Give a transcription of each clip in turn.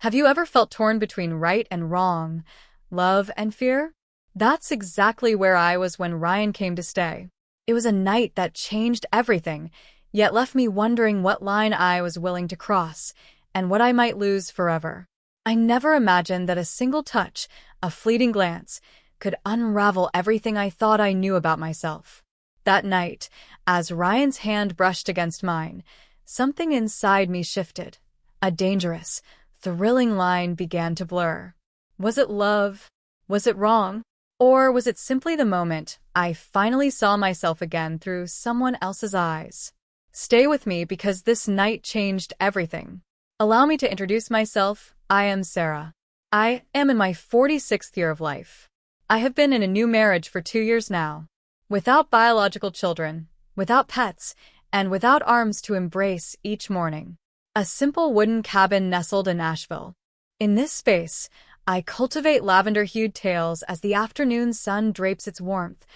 Have you ever felt torn between right and wrong, love and fear? That's exactly where I was when Ryan came to stay. It was a night that changed everything, yet left me wondering what line I was willing to cross, and what I might lose forever. I never imagined that a single touch, a fleeting glance, could unravel everything I thought I knew about myself. That night, as Ryan's hand brushed against mine, something inside me shifted. A dangerous, thrilling line began to blur. Was it love? Was it wrong? Or was it simply the moment I finally saw myself again through someone else's eyes? Stay with me because this night changed everything. Allow me to introduce myself. I am Sarah. I am in my 46th year of life. I have been in a new marriage for 2 years now. Without biological children, without pets, and without arms to embrace each morning. A simple wooden cabin nestled in Asheville. In this space, I cultivate lavender-hued tales as the afternoon sun drapes its warmth,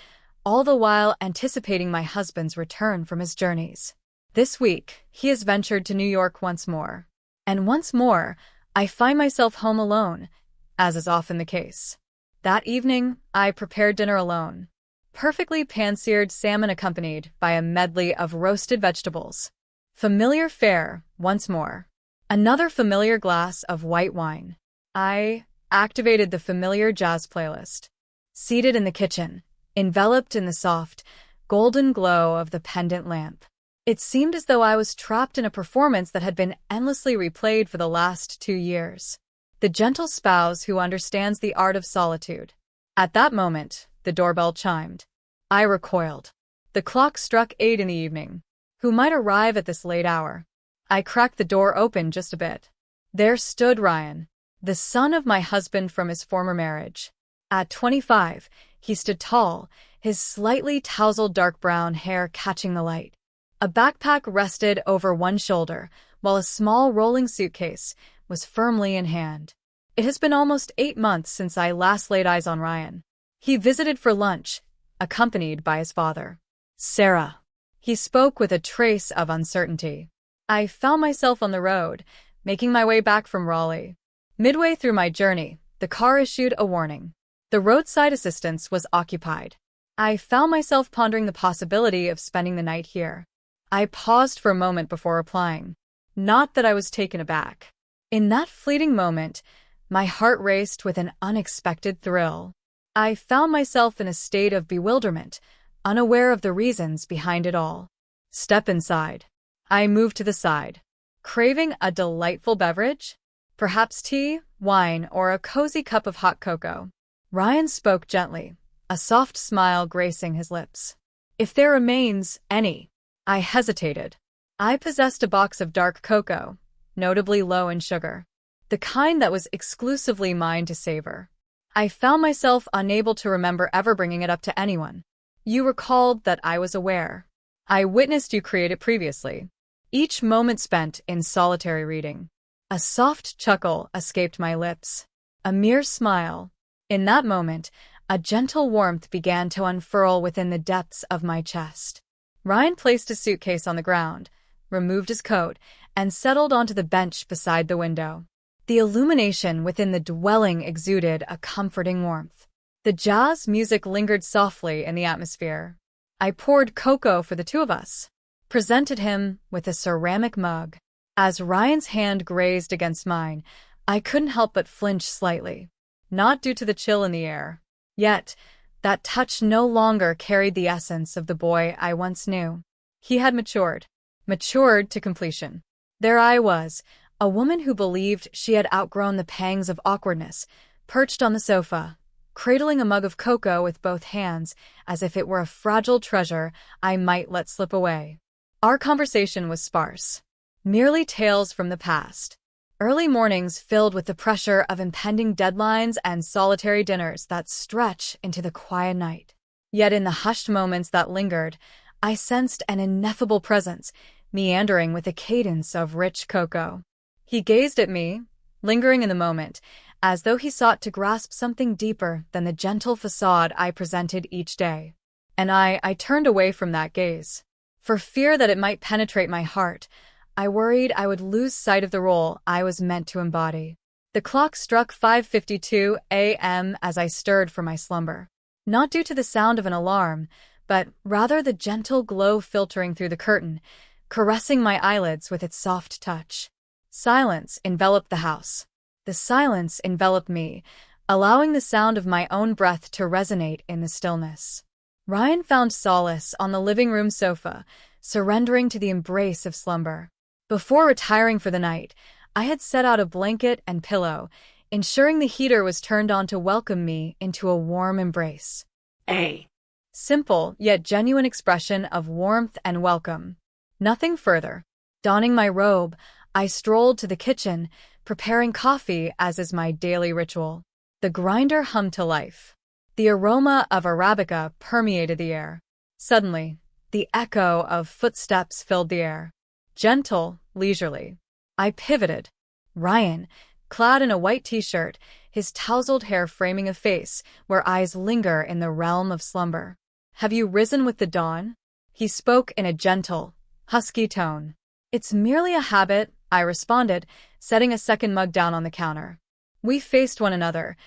all the while anticipating my husband's return from his journeys. This week, he has ventured to New York once more. And once more, I find myself home alone, as is often the case. That evening, I prepared dinner alone. Perfectly pan-seared salmon accompanied by a medley of roasted vegetables. Familiar fare, once more. Another familiar glass of white wine. I activated the familiar jazz playlist. Seated in the kitchen, enveloped in the soft, golden glow of the pendant lamp. It seemed as though I was trapped in a performance that had been endlessly replayed for the last 2 years. The gentle spouse who understands the art of solitude. At that moment, the doorbell chimed. I recoiled. The clock struck 8 in the evening. Who might arrive at this late hour? I cracked the door open just a bit. There stood Ryan, the son of my husband from his former marriage. At 25, he stood tall, his slightly tousled dark brown hair catching the light. A backpack rested over one shoulder, while a small rolling suitcase was firmly in hand. It has been almost 8 months since I last laid eyes on Ryan. He visited for lunch, accompanied by his father. Sarah. He spoke with a trace of uncertainty. I found myself on the road, making my way back from Raleigh. Midway through my journey, the car issued a warning. The roadside assistance was occupied. I found myself pondering the possibility of spending the night here. I paused for a moment before replying. Not that I was taken aback. In that fleeting moment, my heart raced with an unexpected thrill. I found myself in a state of bewilderment, unaware of the reasons behind it all. Step inside. I moved to the side. Craving a delightful beverage? Perhaps tea, wine, or a cozy cup of hot cocoa. Ryan spoke gently, a soft smile gracing his lips. If there remains any. I hesitated. I possessed a box of dark cocoa, notably low in sugar. The kind that was exclusively mine to savor. I found myself unable to remember ever bringing it up to anyone. You recalled that I was aware. I witnessed you create it previously. Each moment spent in solitary reading. A soft chuckle escaped my lips. A mere smile. In that moment, a gentle warmth began to unfurl within the depths of my chest. Ryan placed his suitcase on the ground, removed his coat, and settled onto the bench beside the window. The illumination within the dwelling exuded a comforting warmth. The jazz music lingered softly in the atmosphere. I poured cocoa for the two of us, presented him with a ceramic mug. As Ryan's hand grazed against mine, I couldn't help but flinch slightly. Not due to the chill in the air. Yet, that touch no longer carried the essence of the boy I once knew. He had matured to completion. There I was, a woman who believed she had outgrown the pangs of awkwardness, perched on the sofa, cradling a mug of cocoa with both hands as if it were a fragile treasure I might let slip away. Our conversation was sparse. Merely tales from the past. Early mornings filled with the pressure of impending deadlines and solitary dinners that stretch into the quiet night. Yet in the hushed moments that lingered, I sensed an ineffable presence, meandering with a cadence of rich cocoa. He gazed at me, lingering in the moment, as though he sought to grasp something deeper than the gentle facade I presented each day. And I turned away from that gaze. For fear that it might penetrate my heart, I worried I would lose sight of the role I was meant to embody. The clock struck 5:52 a.m. as I stirred from my slumber. Not due to the sound of an alarm, but rather the gentle glow filtering through the curtain, caressing my eyelids with its soft touch. Silence enveloped the house. The silence enveloped me, allowing the sound of my own breath to resonate in the stillness. Ryan found solace on the living room sofa, surrendering to the embrace of slumber. Before retiring for the night, I had set out a blanket and pillow, ensuring the heater was turned on to welcome me into a warm embrace. A simple yet genuine expression of warmth and welcome. Nothing further. Donning my robe, I strolled to the kitchen, preparing coffee as is my daily ritual. The grinder hummed to life. The aroma of Arabica permeated the air. Suddenly, the echo of footsteps filled the air. Gentle, leisurely. I pivoted. Ryan, clad in a white t-shirt, his tousled hair framing a face where eyes linger in the realm of slumber. "Have you risen with the dawn?" He spoke in a gentle, husky tone. "It's merely a habit," I responded, setting a second mug down on the counter. We faced one another,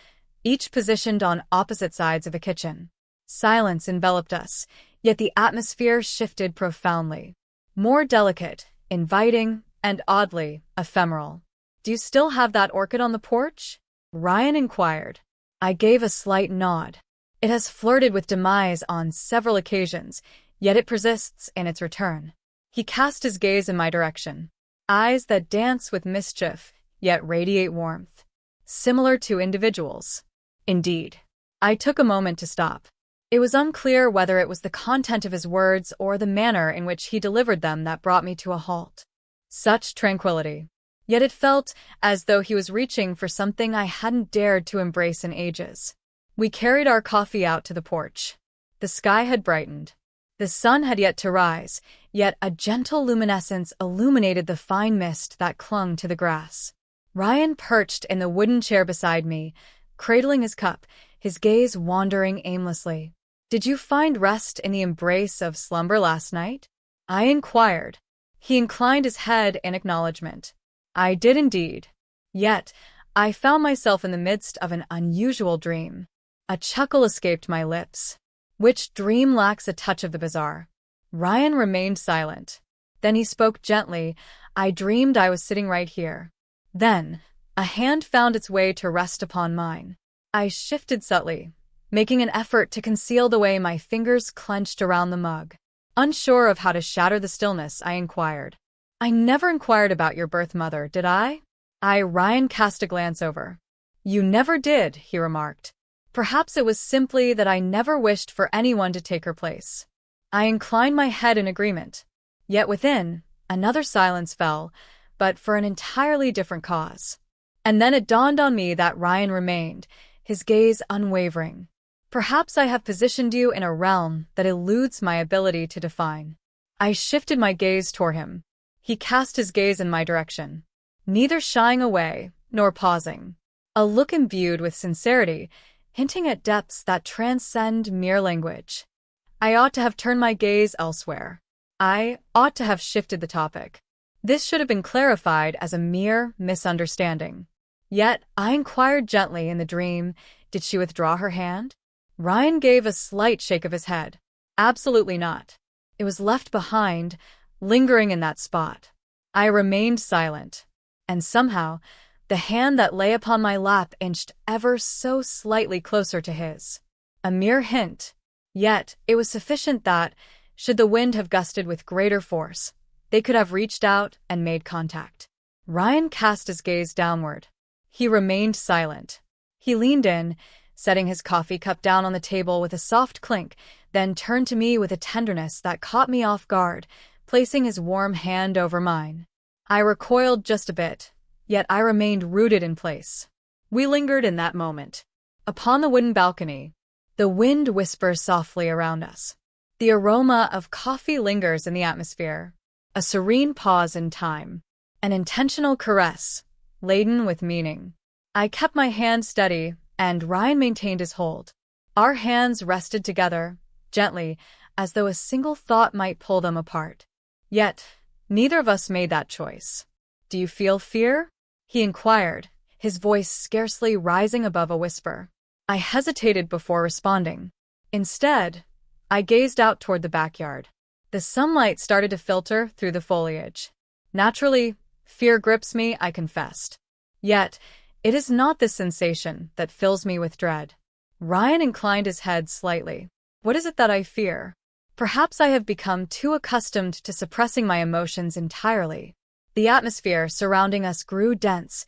each positioned on opposite sides of the kitchen. Silence enveloped us, yet the atmosphere shifted profoundly. More delicate, inviting, and oddly ephemeral. "Do you still have that orchid on the porch?" Ryan inquired. I gave a slight nod. It has flirted with demise on several occasions, yet it persists in its return. He cast his gaze in my direction. Eyes that dance with mischief, yet radiate warmth. Similar to individuals. Indeed. I took a moment to stop. It was unclear whether it was the content of his words or the manner in which he delivered them that brought me to a halt. Such tranquility. Yet it felt as though he was reaching for something I hadn't dared to embrace in ages. We carried our coffee out to the porch. The sky had brightened. The sun had yet to rise, yet a gentle luminescence illuminated the fine mist that clung to the grass. Ryan perched in the wooden chair beside me, cradling his cup, his gaze wandering aimlessly. "Did you find rest in the embrace of slumber last night?" I inquired. He inclined his head in acknowledgement. "I did indeed. Yet, I found myself in the midst of an unusual dream." A chuckle escaped my lips. Which dream lacks a touch of the bizarre? Ryan remained silent. Then he spoke gently. "I dreamed I was sitting right here." Then, a hand found its way to rest upon mine. I shifted subtly, making an effort to conceal the way my fingers clenched around the mug. Unsure of how to shatter the stillness, I inquired. "I never inquired about your birth mother, did I?" Ryan cast a glance over. "You never did," he remarked. "Perhaps it was simply that I never wished for anyone to take her place." I inclined my head in agreement. Yet within, another silence fell, but for an entirely different cause. And then it dawned on me that Ryan remained, his gaze unwavering. "Perhaps I have positioned you in a realm that eludes my ability to define." I shifted my gaze toward him. He cast his gaze in my direction, neither shying away nor pausing. A look imbued with sincerity, hinting at depths that transcend mere language. I ought to have turned my gaze elsewhere. I ought to have shifted the topic. This should have been clarified as a mere misunderstanding. Yet, I inquired gently in the dream, "Did she withdraw her hand?" Ryan gave a slight shake of his head. "Absolutely not. It was left behind, lingering in that spot." I remained silent. And somehow, the hand that lay upon my lap inched ever so slightly closer to his. A mere hint. Yet, it was sufficient that, should the wind have gusted with greater force, they could have reached out and made contact. Ryan cast his gaze downward. He remained silent. He leaned in, setting his coffee cup down on the table with a soft clink, then turned to me with a tenderness that caught me off guard, placing his warm hand over mine. I recoiled just a bit, yet I remained rooted in place. We lingered in that moment. Upon the wooden balcony, the wind whispers softly around us. The aroma of coffee lingers in the atmosphere. A serene pause in time. An intentional caress, laden with meaning. I kept my hand steady, and Ryan maintained his hold. Our hands rested together, gently, as though a single thought might pull them apart. Yet, neither of us made that choice. "Do you feel fear?" he inquired, his voice scarcely rising above a whisper. I hesitated before responding. Instead, I gazed out toward the backyard. The sunlight started to filter through the foliage. Naturally, fear grips me, I confessed. Yet, it is not this sensation that fills me with dread. Ryan inclined his head slightly. What is it that I fear? Perhaps I have become too accustomed to suppressing my emotions entirely. The atmosphere surrounding us grew dense,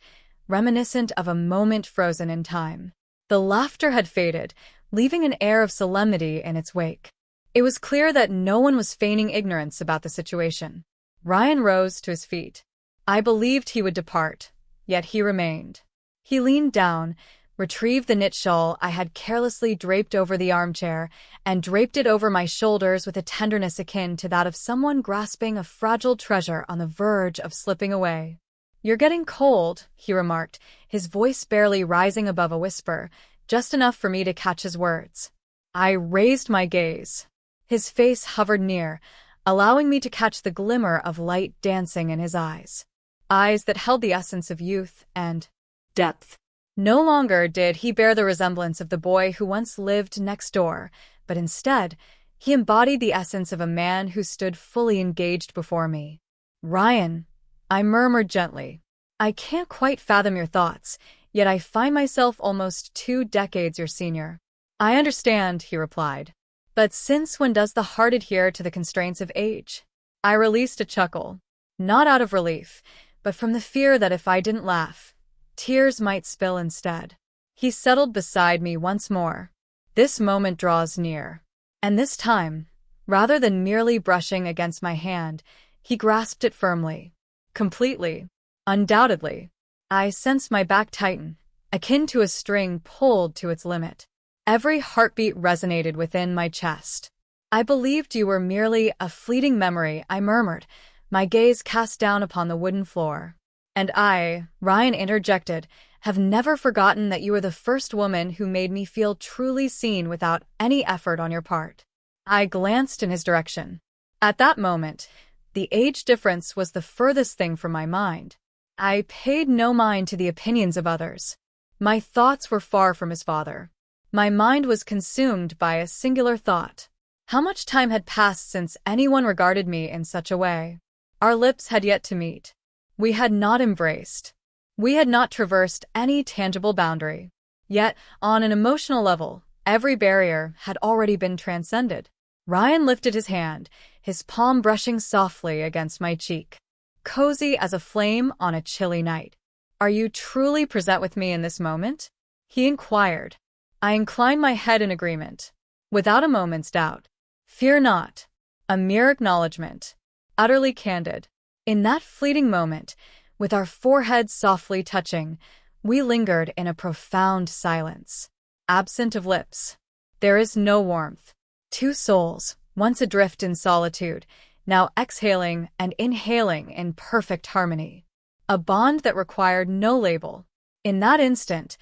reminiscent of a moment frozen in time. The laughter had faded, leaving an air of solemnity in its wake. It was clear that no one was feigning ignorance about the situation. Ryan rose to his feet. I believed he would depart, yet he remained. He leaned down, retrieved the knit shawl I had carelessly draped over the armchair, and draped it over my shoulders with a tenderness akin to that of someone grasping a fragile treasure on the verge of slipping away. "You're getting cold," he remarked, his voice barely rising above a whisper, just enough for me to catch his words. I raised my gaze. His face hovered near, allowing me to catch the glimmer of light dancing in his eyes. Eyes that held the essence of youth and depth. No longer did he bear the resemblance of the boy who once lived next door, but instead, he embodied the essence of a man who stood fully engaged before me. "Ryan," I murmured gently. "I can't quite fathom your thoughts, yet I find myself almost 2 decades your senior." "I understand," he replied. "But since when does the heart adhere to the constraints of age?" I released a chuckle, not out of relief, but from the fear that if I didn't laugh, tears might spill instead. He settled beside me once more. "This moment draws near." And this time, rather than merely brushing against my hand, he grasped it firmly. Completely. Undoubtedly. I sensed my back tighten, akin to a string pulled to its limit. Every heartbeat resonated within my chest. "I believed you were merely a fleeting memory," I murmured, my gaze cast down upon the wooden floor. "And I," Ryan interjected, "have never forgotten that you were the first woman who made me feel truly seen without any effort on your part." I glanced in his direction. At that moment, the age difference was the furthest thing from my mind. I paid no mind to the opinions of others. My thoughts were far from his father. My mind was consumed by a singular thought. How much time had passed since anyone regarded me in such a way? Our lips had yet to meet. We had not embraced. We had not traversed any tangible boundary. Yet, on an emotional level, every barrier had already been transcended. Ryan lifted his hand, his palm brushing softly against my cheek. Cozy as a flame on a chilly night. "Are you truly present with me in this moment?" he inquired. I inclined my head in agreement, without a moment's doubt. "Fear not." A mere acknowledgement. Utterly candid. In that fleeting moment, with our foreheads softly touching, we lingered in a profound silence. Absent of lips. There is no warmth. Two souls, once adrift in solitude, now exhaling and inhaling in perfect harmony. A bond that required no label. In that instant,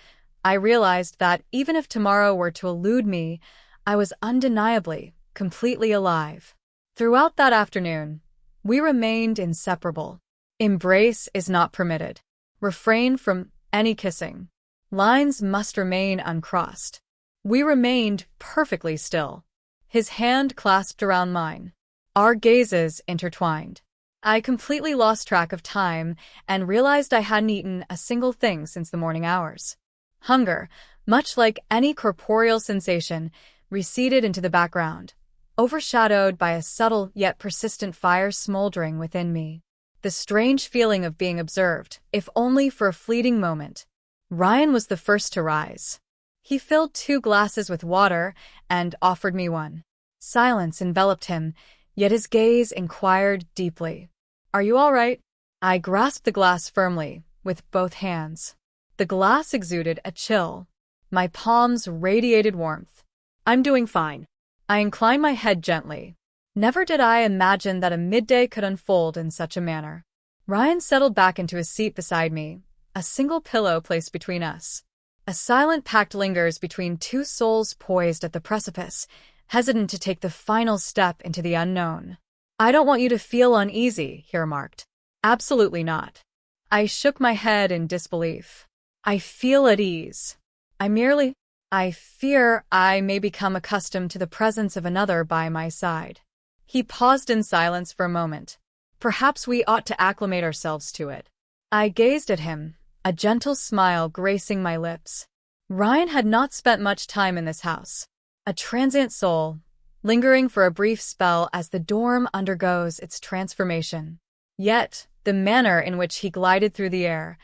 I realized that even if tomorrow were to elude me, I was undeniably, completely alive. Throughout that afternoon, we remained inseparable. Embrace is not permitted. Refrain from any kissing. Lines must remain uncrossed. We remained perfectly still. His hand clasped around mine. Our gazes intertwined. I completely lost track of time and realized I hadn't eaten a single thing since the morning hours. Hunger, much like any corporeal sensation, receded into the background, overshadowed by a subtle yet persistent fire smoldering within me. The strange feeling of being observed, if only for a fleeting moment. Ryan was the first to rise. He filled 2 glasses with water and offered me one. Silence enveloped him, yet his gaze inquired deeply. "Are you all right?" I grasped the glass firmly, with both hands. The glass exuded a chill. My palms radiated warmth. "I'm doing fine." I inclined my head gently. Never did I imagine that a midday could unfold in such a manner. Ryan settled back into his seat beside me, a single pillow placed between us. A silent pact lingers between 2 souls poised at the precipice, hesitant to take the final step into the unknown. "I don't want you to feel uneasy," he remarked. "Absolutely not." I shook my head in disbelief. I feel at ease. I fear I may become accustomed to the presence of another by my side. He paused in silence for a moment. Perhaps we ought to acclimate ourselves to it. I gazed at him, a gentle smile gracing my lips. Ryan had not spent much time in this house. A transient soul, lingering for a brief spell as the dorm undergoes its transformation. Yet, the manner in which he glided through the air,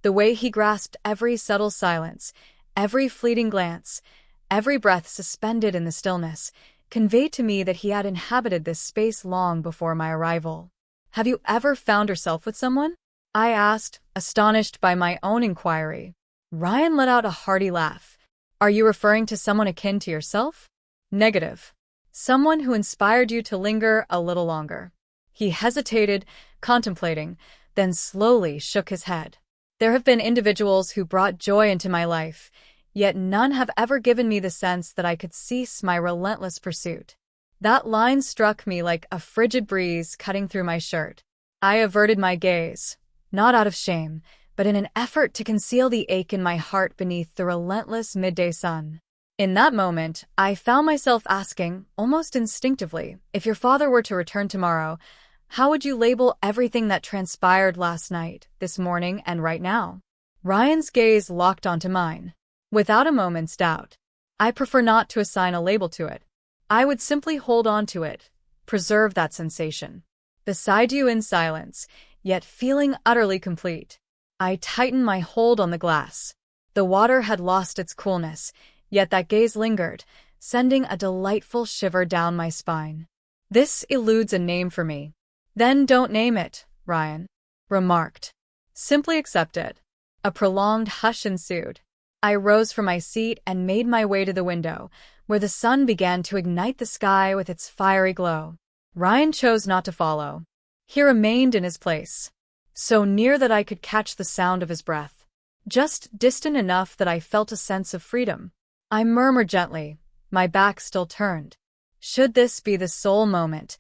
the way he grasped every subtle silence, every fleeting glance, every breath suspended in the stillness, conveyed to me that he had inhabited this space long before my arrival. Have you ever found yourself with someone? I asked, astonished by my own inquiry. Ryan let out a hearty laugh. Are you referring to someone akin to yourself? Negative. Someone who inspired you to linger a little longer. He hesitated, contemplating, then slowly shook his head. There have been individuals who brought joy into my life, yet none have ever given me the sense that I could cease my relentless pursuit. That line struck me like a frigid breeze cutting through my shirt. I averted my gaze, not out of shame, but in an effort to conceal the ache in my heart beneath the relentless midday sun. In that moment, I found myself asking, almost instinctively, if your father were to return tomorrow, how would you label everything that transpired last night, this morning, and right now? Ryan's gaze locked onto mine. Without a moment's doubt. I prefer not to assign a label to it. I would simply hold on to it, preserve that sensation. Beside you in silence, yet feeling utterly complete. I tightened my hold on the glass. The water had lost its coolness, yet that gaze lingered, sending a delightful shiver down my spine. This eludes a name for me. Then don't name it, Ryan remarked. Simply accept it. A prolonged hush ensued. I rose from my seat and made my way to the window, where the sun began to ignite the sky with its fiery glow. Ryan chose not to follow. He remained in his place, so near that I could catch the sound of his breath, just distant enough that I felt a sense of freedom. I murmured gently, my back still turned. Should this be the sole moment,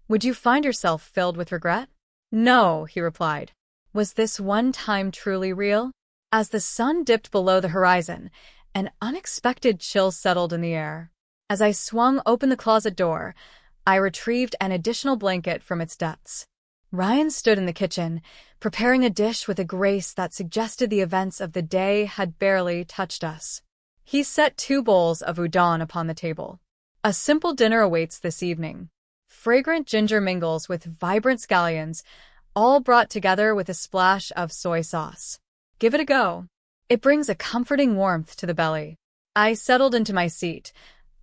would you find yourself filled with regret? No, he replied. Was this one time truly real? As the sun dipped below the horizon, an unexpected chill settled in the air. As I swung open the closet door, I retrieved an additional blanket from its depths. Ryan stood in the kitchen, preparing a dish with a grace that suggested the events of the day had barely touched us. He set 2 bowls of udon upon the table. A simple dinner awaits this evening. Fragrant ginger mingles with vibrant scallions, all brought together with a splash of soy sauce. Give it a go. It brings a comforting warmth to the belly. I settled into my seat,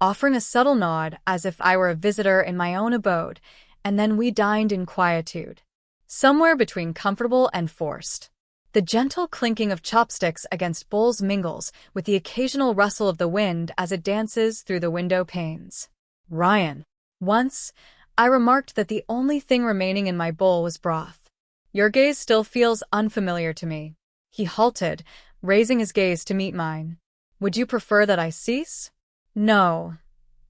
offering a subtle nod as if I were a visitor in my own abode, and then we dined in quietude. Somewhere between comfortable and forced. The gentle clinking of chopsticks against bowls mingles with the occasional rustle of the wind as it dances through the window panes. Ryan. Once, I remarked that the only thing remaining in my bowl was broth. Your gaze still feels unfamiliar to me. He halted, raising his gaze to meet mine. Would you prefer that I cease? No,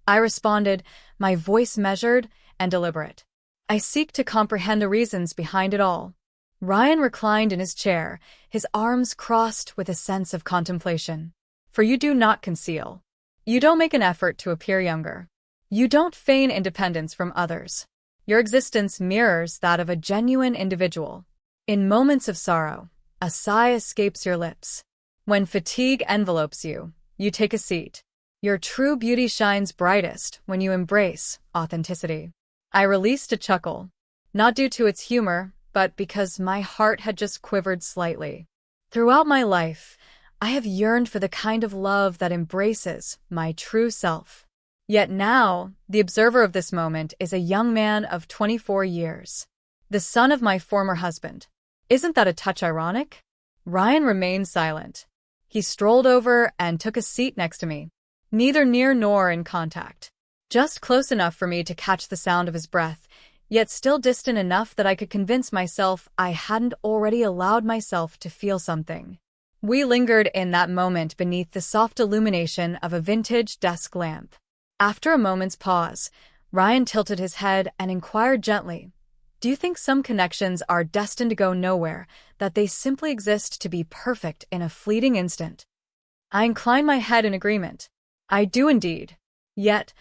I responded, my voice measured and deliberate. I seek to comprehend the reasons behind it all. Ryan reclined in his chair, his arms crossed with a sense of contemplation. For you do not conceal. You don't make an effort to appear younger. You don't feign independence from others. Your existence mirrors that of a genuine individual. In moments of sorrow, a sigh escapes your lips. When fatigue envelopes you, you take a seat. Your true beauty shines brightest when you embrace authenticity. I released a chuckle, not due to its humor, but because my heart had just quivered slightly. Throughout my life, I have yearned for the kind of love that embraces my true self. Yet now, the observer of this moment is a young man of 24 years, the son of my former husband. Isn't that a touch ironic? Ryan remained silent. He strolled over and took a seat next to me, neither near nor in contact, just close enough for me to catch the sound of his breath, yet still distant enough that I could convince myself I hadn't already allowed myself to feel something. We lingered in that moment beneath the soft illumination of a vintage desk lamp. After a moment's pause, Ryan tilted his head and inquired gently, Do you think some connections are destined to go nowhere, that they simply exist to be perfect in a fleeting instant? I incline my head in agreement. I do indeed. Yet,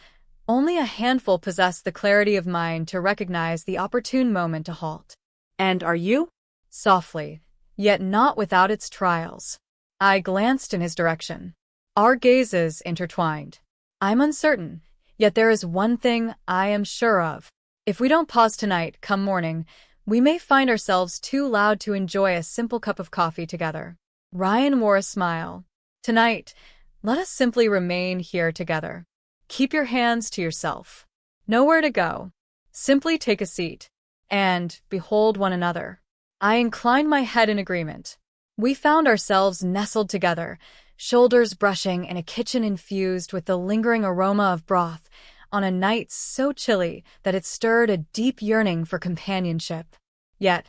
only a handful possess the clarity of mind to recognize the opportune moment to halt. And are you? Softly, yet not without its trials. I glanced in his direction. Our gazes intertwined. I'm uncertain, yet there is one thing I am sure of. If we don't pause tonight, come morning, we may find ourselves too loud to enjoy a simple cup of coffee together. Ryan wore a smile. Tonight, let us simply remain here together. Keep your hands to yourself. Nowhere to go. Simply take a seat. And behold one another. I inclined my head in agreement. We found ourselves nestled together, shoulders brushing in a kitchen infused with the lingering aroma of broth, on a night so chilly that it stirred a deep yearning for companionship. Yet,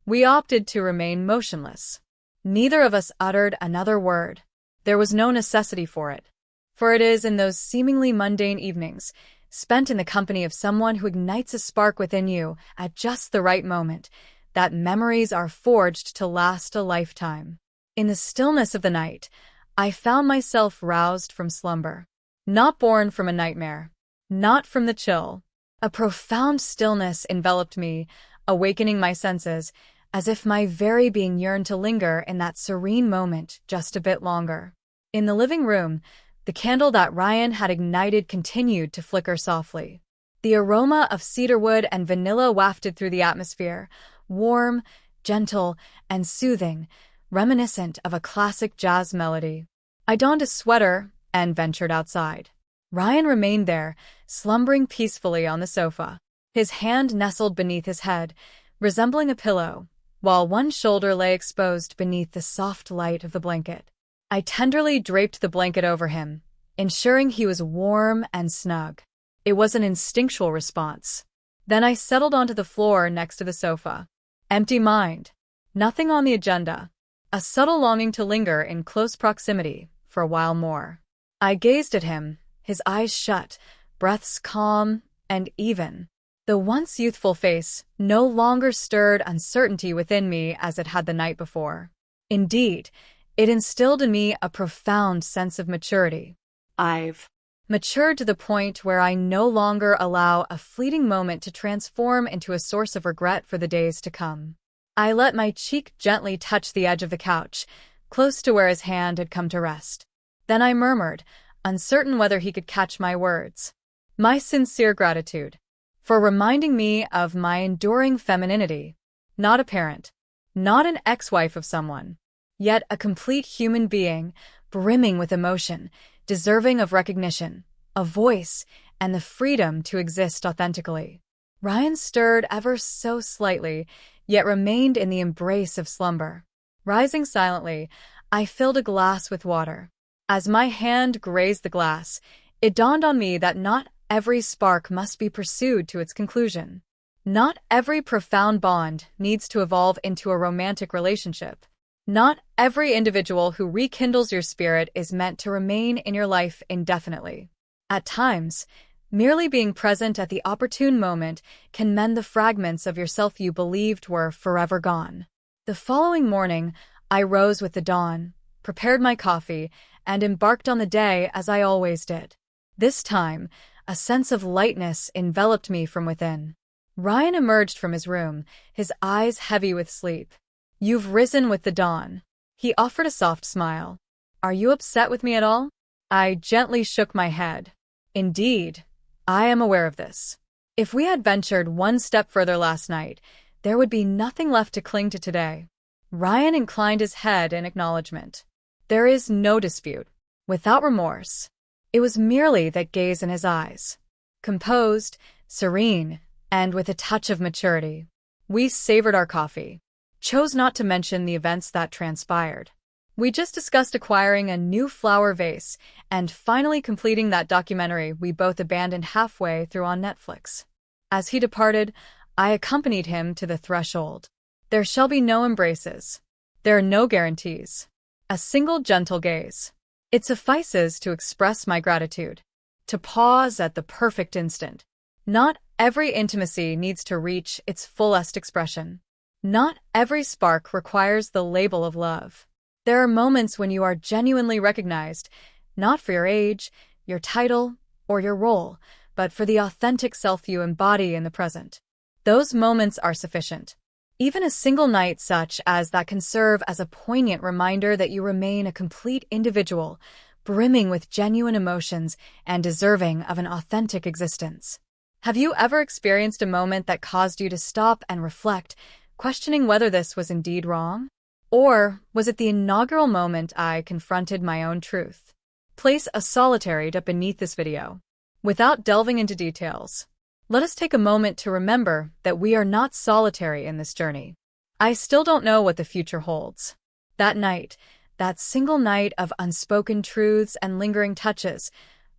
we opted to remain motionless. Neither of us uttered another word. There was no necessity for it. For it is in those seemingly mundane evenings, spent in the company of someone who ignites a spark within you at just the right moment, that memories are forged to last a lifetime. In the stillness of the night, I found myself roused from slumber. Not born from a nightmare. Not from the chill. A profound stillness enveloped me, awakening my senses, as if my very being yearned to linger in that serene moment just a bit longer. In the living room, the candle that Ryan had ignited continued to flicker softly. The aroma of cedarwood and vanilla wafted through the atmosphere, warm, gentle, and soothing, reminiscent of a classic jazz melody. I donned a sweater and ventured outside. Ryan remained there, slumbering peacefully on the sofa, his hand nestled beneath his head, resembling a pillow, while one shoulder lay exposed beneath the soft light of the blanket. I tenderly draped the blanket over him, ensuring he was warm and snug. It was an instinctual response. Then I settled onto the floor next to the sofa. Empty mind. Nothing on the agenda. A subtle longing to linger in close proximity for a while more. I gazed at him, his eyes shut, breaths calm and even. The once youthful face no longer stirred uncertainty within me as it had the night before. Indeed, it instilled in me a profound sense of maturity. I've matured to the point where I no longer allow a fleeting moment to transform into a source of regret for the days to come. I let my cheek gently touch the edge of the couch, close to where his hand had come to rest. Then I murmured, uncertain whether he could catch my words. My sincere gratitude for reminding me of my enduring femininity. Not a parent, not an ex-wife of someone, yet a complete human being, brimming with emotion, deserving of recognition, a voice, and the freedom to exist authentically. Ryan stirred ever so slightly, yet remained in the embrace of slumber. Rising silently, I filled a glass with water. As my hand grazed the glass, it dawned on me that not every spark must be pursued to its conclusion. Not every profound bond needs to evolve into a romantic relationship. Not every individual who rekindles your spirit is meant to remain in your life indefinitely. At times, merely being present at the opportune moment can mend the fragments of yourself you believed were forever gone. The following morning, I rose with the dawn, prepared my coffee, and embarked on the day as I always did. This time, a sense of lightness enveloped me from within. Ryan emerged from his room, his eyes heavy with sleep. "You've risen with the dawn." He offered a soft smile. "Are you upset with me at all?" I gently shook my head. "Indeed, I am aware of this. If we had ventured one step further last night, there would be nothing left to cling to today." Ryan inclined his head in acknowledgement. There is no dispute. Without remorse. It was merely that gaze in his eyes. Composed, serene, and with a touch of maturity. We savored our coffee. Chose not to mention the events that transpired. We just discussed acquiring a new flower vase and finally completing that documentary we both abandoned halfway through on Netflix. As he departed, I accompanied him to the threshold. There shall be no embraces. There are no guarantees. A single gentle gaze. It suffices to express my gratitude. To pause at the perfect instant. Not every intimacy needs to reach its fullest expression. Not every spark requires the label of love. There are moments when you are genuinely recognized, not for your age, your title, or your role, but for the authentic self you embody in the present. Those moments are sufficient. Even a single night such as that can serve as a poignant reminder that you remain a complete individual, brimming with genuine emotions and deserving of an authentic existence. Have you ever experienced a moment that caused you to stop and reflect, questioning whether this was indeed wrong? Or was it the inaugural moment I confronted my own truth? Place a solitary dot beneath this video. Without delving into details, let us take a moment to remember that we are not solitary in this journey. I still don't know what the future holds. That night, that single night of unspoken truths and lingering touches,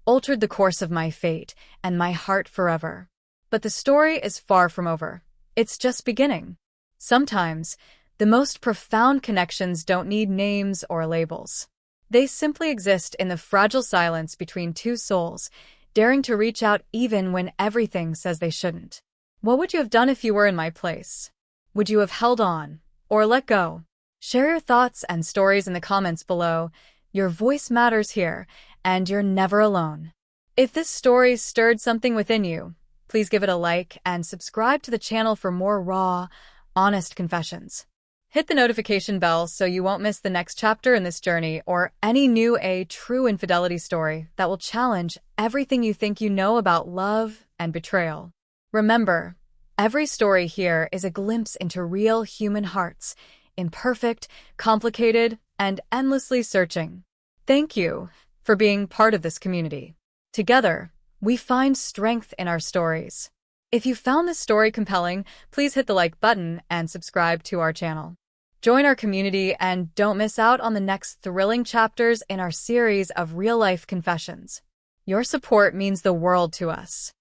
altered the course of my fate and my heart forever. But the story is far from over. It's just beginning. Sometimes, the most profound connections don't need names or labels. They simply exist in the fragile silence between two souls, daring to reach out even when everything says they shouldn't. What would you have done if you were in my place? Would you have held on or let go? Share your thoughts and stories in the comments below. Your voice matters here, and you're never alone. If this story stirred something within you, please give it a like and subscribe to the channel for more raw, honest confessions. Hit the notification bell so you won't miss the next chapter in this journey or any new A True Infidelity story that will challenge everything you think you know about love and betrayal. Remember, every story here is a glimpse into real human hearts, imperfect, complicated, and endlessly searching. Thank you for being part of this community. Together, we find strength in our stories. If you found this story compelling, please hit the like button and subscribe to our channel. Join our community and don't miss out on the next thrilling chapters in our series of real-life confessions. Your support means the world to us.